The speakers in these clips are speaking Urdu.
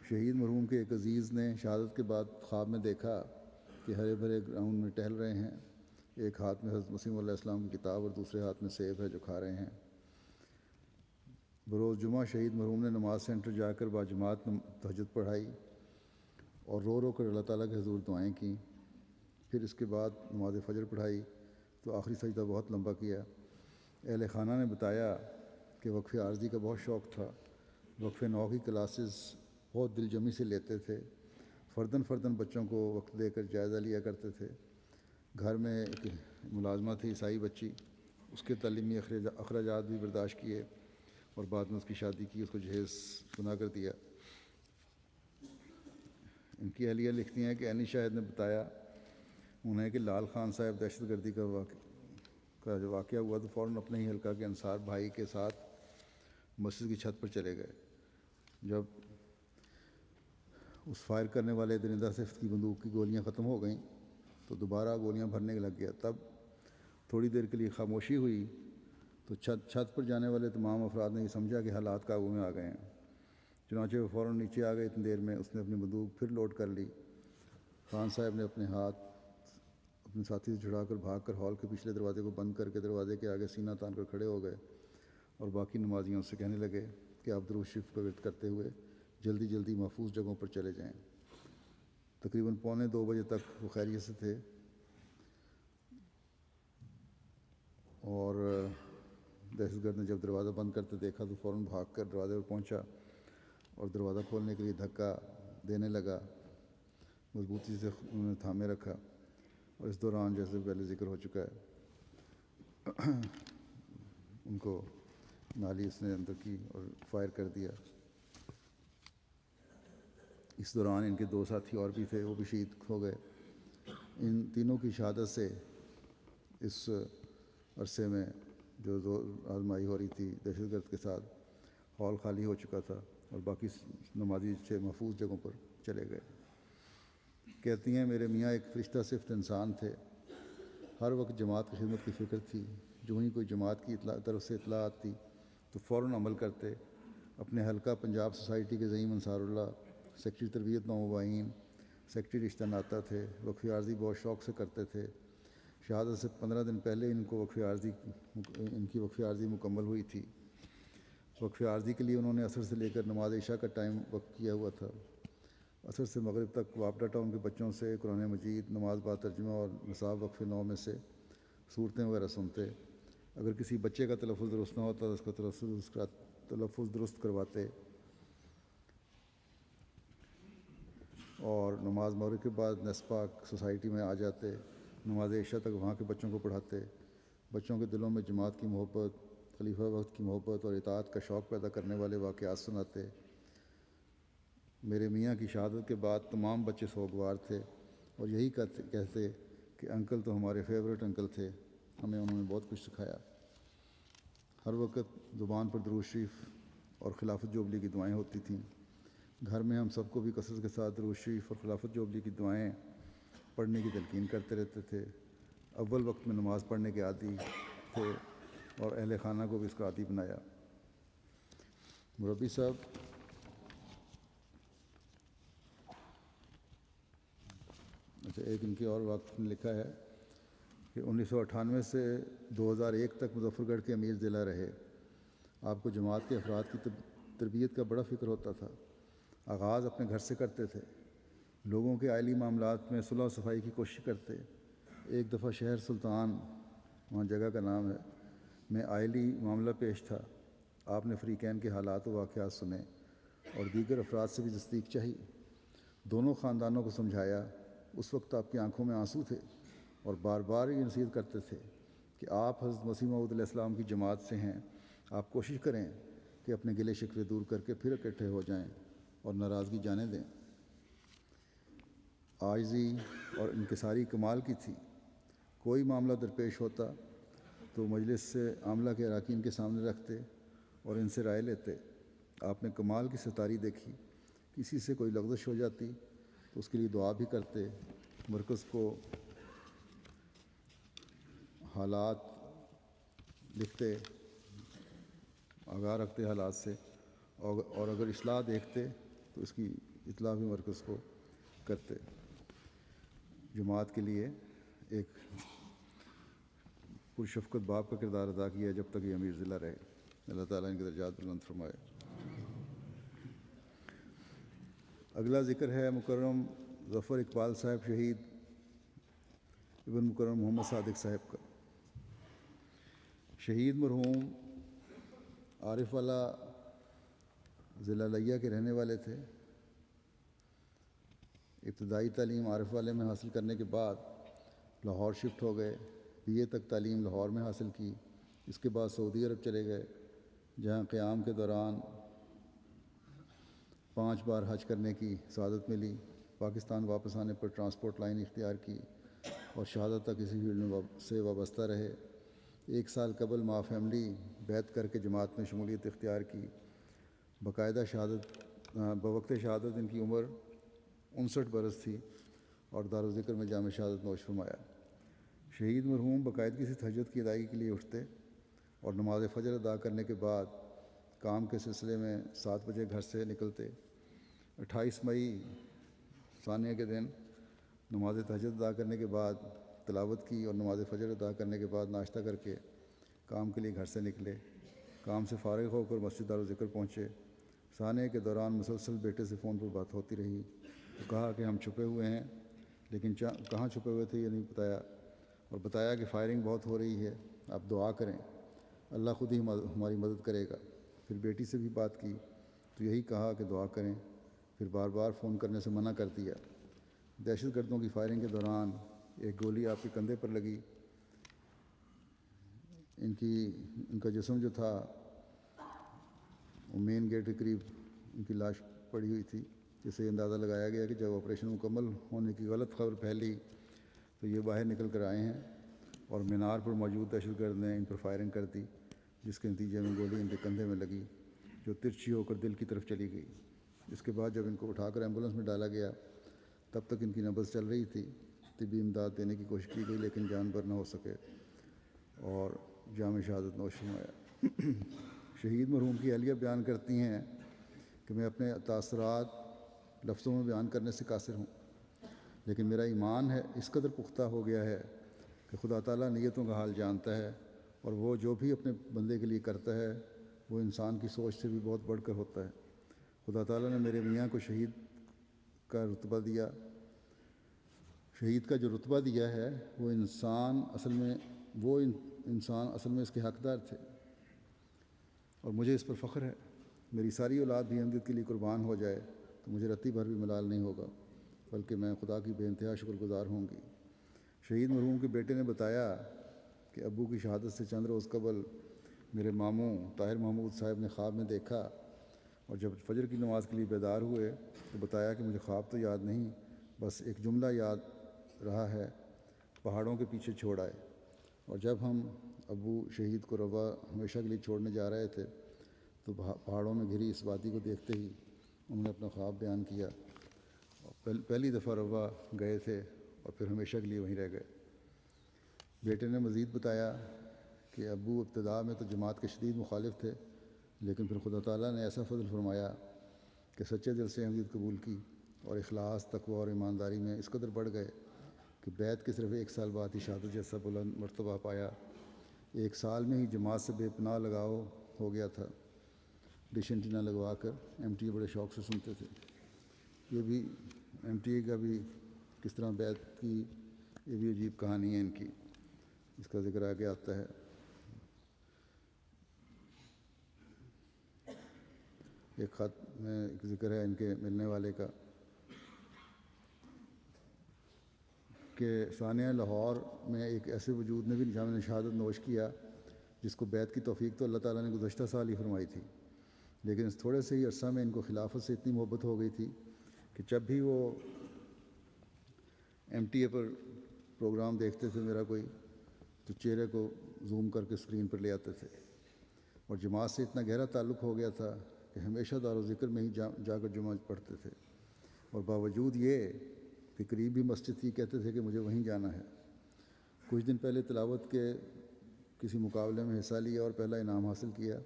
شہید مرحوم کے ایک عزیز نے شہادت کے بعد خواب میں دیکھا کہ ہرے بھرے گراؤنڈ میں ٹہل رہے ہیں، ایک ہاتھ میں حضرت مسیح علیہ السلام کی کتاب اور دوسرے ہاتھ میں سیب ہے جو کھا رہے ہیں۔ بروز جمعہ شہید مرحوم نے نماز سینٹر جا کر باجماعت تہجد پڑھائی اور رو رو کر اللہ تعالیٰ کے حضور دعائیں کیں۔ پھر اس کے بعد نماز فجر پڑھائی تو آخری سجدہ بہت لمبا کیا۔ اہل خانہ نے بتایا کہ وقف عارضی کا بہت شوق تھا، وقف 9 کی کلاسز بہت دل جمی سے لیتے تھے، فرداً بچوں کو وقت دے کر جائزہ لیا کرتے تھے۔ گھر میں ایک ملازمہ تھی عیسائی بچی، اس کے تعلیمی اخراجات بھی برداشت کیے اور بعد میں اس کی شادی کی، اس کو جہیز بنا کر دیا۔ ان کی اہلیہ لکھتی ہیں کہ عینی شاہد نے بتایا انہیں کہ لال خان صاحب دہشت گردی کا جو واقعہ ہوا تو فوراً اپنے ہی حلقہ کے انصار بھائی کے ساتھ مسجد کی چھت پر چلے گئے۔ جب اس فائر کرنے والے درندہ صفت کی بندوق کی گولیاں ختم ہو گئیں تو دوبارہ گولیاں بھرنے لگ گیا۔ تب تھوڑی دیر کے لیے خاموشی ہوئی تو چھت پر جانے والے تمام افراد نے یہ سمجھا کہ حالات قابو میں آ گئے ہیں، چنانچہ وہ فوراً نیچے آ گئے۔ اتنی دیر میں اس نے اپنی بندوق پھر لوڈ کر لی۔ خان صاحب نے اپنے ہاتھ اپنے ساتھی سے چھڑا کر بھاگ کر ہال کے پچھلے دروازے کو بند کر کے دروازے کے آگے سینہ تان کر کھڑے ہو گئے اور باقی نمازیوں سے کہنے لگے کہ آپ درود شریف کا ورد کرتے ہوئے جلدی محفوظ جگہوں پر چلے جائیں۔ تقریباً 1:45 بجے تک وہ خیریت سے تھے اور دہشت گرد نے جب دروازہ بند کرتے دیکھا تو فوراً بھاگ کر دروازے پر پہنچا اور دروازہ کھولنے کے لیے دھکا دینے لگا۔ مضبوطی سے انہوں نے تھامے رکھا اور اس دوران جیسے پہلے ذکر ہو چکا ہے ان کو نالی اس نے اندر کی اور فائر کر دیا۔ اس دوران ان کے 2 ساتھی اور بھی تھے، وہ بھی شہید ہو گئے۔ ان تینوں کی شہادت سے اس عرصے میں جو آزمائی ہو رہی تھی دہشت گرد کے ساتھ، ہال خالی ہو چکا تھا اور باقی نمازی سے محفوظ جگہوں پر چلے گئے۔ کہتی ہیں میرے میاں ایک فرشتہ صفت انسان تھے، ہر وقت جماعت کی خدمت کی فکر تھی، جو ہی کوئی جماعت کی طرف سے اطلاع آتی تو فوراً عمل کرتے۔ اپنے حلقہ پنجاب سوسائٹی کے زعیم انصار اللہ، سیکٹری تربیت نومبئین، سیکٹری رشتہ ناتا تھے، وقف عارضی بہت شوق سے کرتے تھے۔ شہادت سے 15 دن پہلے ان کی وقف عارضی مکمل ہوئی تھی۔ وقف عارضی کے لیے انہوں نے عصر سے لے کر نماز عشاء کا ٹائم وقف کیا ہوا تھا۔ عصر سے مغرب تک واپڈا ٹاؤن کے بچوں سے قرآن مجید، نماز با ترجمہ اور نصاب وقف 9 میں سے صورتیں وغیرہ سنتے۔ اگر کسی بچے کا تلفظ درست نہ ہوتا تو اس کا تلفظ درست کرواتے اور نماز مغرب کے بعد نسپا سوسائٹی میں آ جاتے، نماز عشاء تک وہاں کے بچوں کو پڑھاتے۔ بچوں کے دلوں میں جماعت کی محبت، خلیفہ وقت کی محبت اور اطاعت کا شوق پیدا کرنے والے واقعات سناتے۔ میرے میاں کی شہادت کے بعد تمام بچے سوگوار تھے اور یہی کہتے کہ انکل تو ہمارے فیورٹ انکل تھے، ہمیں انہوں نے بہت کچھ سکھایا۔ ہر وقت زبان پر درود شریف اور خلافت جوبلی کی دعائیں ہوتی تھیں۔ گھر میں ہم سب کو بھی کثرت کے ساتھ درود شریف اور خلافت جوبلی کی دعائیں پڑھنے کی تلقین کرتے رہتے تھے۔ اول وقت میں نماز پڑھنے کے عادی تھے اور اہل خانہ کو بھی اس کا عادی بنایا۔ مربی صاحب اچھا، ایک ان کے اور واقعہ نے لکھا ہے کہ 1998 سے 2001 تک مظفر گڑھ کے امیر ضلع رہے۔ آپ کو جماعت کے افراد کی تربیت کا بڑا فکر ہوتا تھا۔ آغاز اپنے گھر سے کرتے تھے، لوگوں کے آئلی معاملات میں صلح و صفائی کی کوشش کرتے۔ ایک دفعہ شہر سلطان، وہاں جگہ کا نام ہے، میں آئلی معاملہ پیش تھا۔ آپ نے فریقین کے حالات و واقعات سنے اور دیگر افراد سے بھی تصدیق چاہی۔ دونوں خاندانوں کو سمجھایا۔ اس وقت آپ کی آنکھوں میں آنسو تھے اور بار بار یہ نصیحت کرتے تھے کہ آپ حضرت مسیح موعود علیہ السلام کی جماعت سے ہیں، آپ کوشش کریں کہ اپنے گلے شکوے دور کر کے پھر اکٹھے ہو جائیں اور ناراضگی جانے دیں۔ عاجزی اور انکساری کمال کی تھی۔ کوئی معاملہ درپیش ہوتا تو مجلس سے عاملہ کے اراکین کے سامنے رکھتے اور ان سے رائے لیتے۔ آپ نے کمال کی ستاری دیکھی، کسی سے کوئی لغزش ہو جاتی تو اس کے لیے دعا بھی کرتے، مرکز کو حالات لکھتے، آگاہ رکھتے حالات سے، اور اگر اصلاح دیکھتے تو اس کی اطلاع بھی مرکز کو کرتے. جماعت کے لیے ایک پرشفقت باپ کا کردار ادا کیا جب تک یہ امیر ضلع رہے. اللہ تعالیٰ ان کے درجات بلند فرمائے. اگلا ذکر ہے مکرم ظفر اقبال صاحب شہید ابن مکرم محمد صادق صاحب کا. شہید مرحوم عارف والا ضلع لیہ کے رہنے والے تھے. ابتدائی تعلیم عارف والے میں حاصل کرنے کے بعد لاہور شفٹ ہو گئے. BA تک تعلیم لاہور میں حاصل کی. اس کے بعد سعودی عرب چلے گئے جہاں قیام کے دوران 5 بار حج کرنے کی سعادت ملی. پاکستان واپس آنے پر ٹرانسپورٹ لائن اختیار کی اور شہادت تک اسی فیلڈ میں سے وابستہ رہے. 1 سال قبل ماں فیملی بیعت کر کے جماعت میں شمولیت اختیار کی. بوقت شہادت ان کی عمر 59 برس تھی اور دارالذکر میں جامع شہادت نوش فرمایا. شہید مرحوم باقاعدگی سے تہجد کی ادائیگی کے لیے اٹھتے اور نماز فجر ادا کرنے کے بعد کام کے سلسلے میں 7 بجے گھر سے نکلتے. 28 مئی ثانیہ کے دن نماز تہجد ادا کرنے کے بعد تلاوت کی اور نماز فجر ادا کرنے کے بعد ناشتہ کر کے کام کے لیے گھر سے نکلے. کام سے فارغ ہو کر مسجد دارالذکر پہنچے. ثانیہ کے دوران مسلسل بیٹے سے فون پر بات ہوتی رہی تو کہا کہ ہم چھپے ہوئے ہیں، لیکن کہاں چھپے ہوئے تھے یہ نہیں بتایا، اور بتایا کہ فائرنگ بہت ہو رہی ہے، آپ دعا کریں، اللہ خود ہی ہماری مدد کرے گا. پھر بیٹی سے بھی بات کی تو یہی کہا کہ دعا کریں. پھر بار بار فون کرنے سے منع کر دیا. دہشت گردوں کی فائرنگ کے دوران ایک گولی آپ کے کندھے پر لگی. ان کا جسم جو تھا وہ مین گیٹ کے قریب ان کی لاش پڑی ہوئی تھی، جس سے یہ اندازہ لگایا گیا کہ جب آپریشن مکمل ہونے کی غلط خبر پھیلی تو یہ باہر نکل کر آئے ہیں اور مینار پر موجود دہشت گرد نے ان پر فائرنگ کر دی، جس کے نتیجے میں گولی ان کے کندھے میں لگی جو ترچھی ہو کر دل کی طرف چلی گئی. اس کے بعد جب ان کو اٹھا کر ایمبولینس میں ڈالا گیا تب تک ان کی نبض چل رہی تھی. طبی امداد دینے کی کوشش کی گئی لیکن جان بر نہ ہو سکے اور جامع شہادت نوش فرمایا. شہید مرحوم کی اہلیہ بیان کرتی ہیں کہ میں اپنے تاثرات لفظوں میں بیان کرنے سے قاصر ہوں، لیکن میرا ایمان ہے اس قدر پختہ ہو گیا ہے کہ خدا تعالیٰ نیتوں کا حال جانتا ہے، اور وہ جو بھی اپنے بندے کے لیے کرتا ہے وہ انسان کی سوچ سے بھی بہت بڑھ کر ہوتا ہے. خدا تعالیٰ نے میرے میاں کو شہید کا جو رتبہ دیا ہے وہ انسان اصل میں اس کے حقدار تھے، اور مجھے اس پر فخر ہے. میری ساری اولاد بھی احمدیت کے لیے قربان ہو جائے تو مجھے رتی بھر بھی ملال نہیں ہوگا، بلکہ میں خدا کی بے انتہا شکر گزار ہوں گی. شہید مرحوم کے بیٹے نے بتایا کہ ابو کی شہادت سے چند روز قبل میرے ماموں طاہر محمود صاحب نے خواب میں دیکھا، اور جب فجر کی نماز کے لیے بیدار ہوئے تو بتایا کہ مجھے خواب تو یاد نہیں، بس ایک جملہ یاد رہا ہے، پہاڑوں کے پیچھے چھوڑ آئے. اور جب ہم ابو شہید کو روا ہمیشہ کے لیے چھوڑنے جا رہے تھے تو پہاڑوں میں گھری اس وادی کو دیکھتے ہی انہوں نے اپنا خواب بیان کیا. پہلی دفعہ روا گئے تھے اور پھر ہمیشہ کے لیے وہیں رہ گئے. بیٹے نے مزید بتایا کہ ابو ابتدا میں تو جماعت کے شدید مخالف تھے، لیکن پھر خدا تعالیٰ نے ایسا فضل فرمایا کہ سچے دل سے احمدیت قبول کی اور اخلاص، تقوی اور ایمانداری میں اس قدر بڑھ گئے کہ بیعت کے صرف 1 سال بعد ہی شہادت جیسا بلند مرتبہ پایا. 1 سال میں ہی جماعت سے بے پناہ لگاؤ ہو گیا تھا. ڈش اینٹینا لگوا کر MTA بڑے شوق سے سنتے تھے. یہ بھی MTA کا بھی کس طرح بیعت کی، یہ بھی عجیب کہانی ہے ان کی، اس کا ذکر آگے آتا ہے. ایک خط میں ایک ذکر ہے ان کے ملنے والے کا کہ ثانیہ لاہور میں ایک ایسے وجود نے بھی جامع شہادت نوش کیا جس کو بیعت کی توفیق تو اللہ تعالیٰ نے گزشتہ سال ہی فرمائی تھی، لیکن اس تھوڑے سے ہی عرصہ میں ان کو خلافت سے اتنی محبت ہو گئی تھی کہ جب بھی وہ MTA پر پروگرام دیکھتے تھے میرا کوئی تو چہرے کو زوم کر کے اسکرین پر لے آتے تھے، اور جماعت سے اتنا گہرا تعلق ہو گیا تھا کہ ہمیشہ دارالذکر میں ہی جا کر جمعہ پڑھتے تھے، اور باوجود یہ کہ قریب بھی مسجد تھی کہتے تھے کہ مجھے وہیں جانا ہے. کچھ دن پہلے تلاوت کے کسی مقابلے میں حصہ لیا اور پہلا انعام حاصل کیا،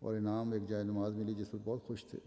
اور انعام ایک جائے نماز ملی جس پر بہت خوش تھے.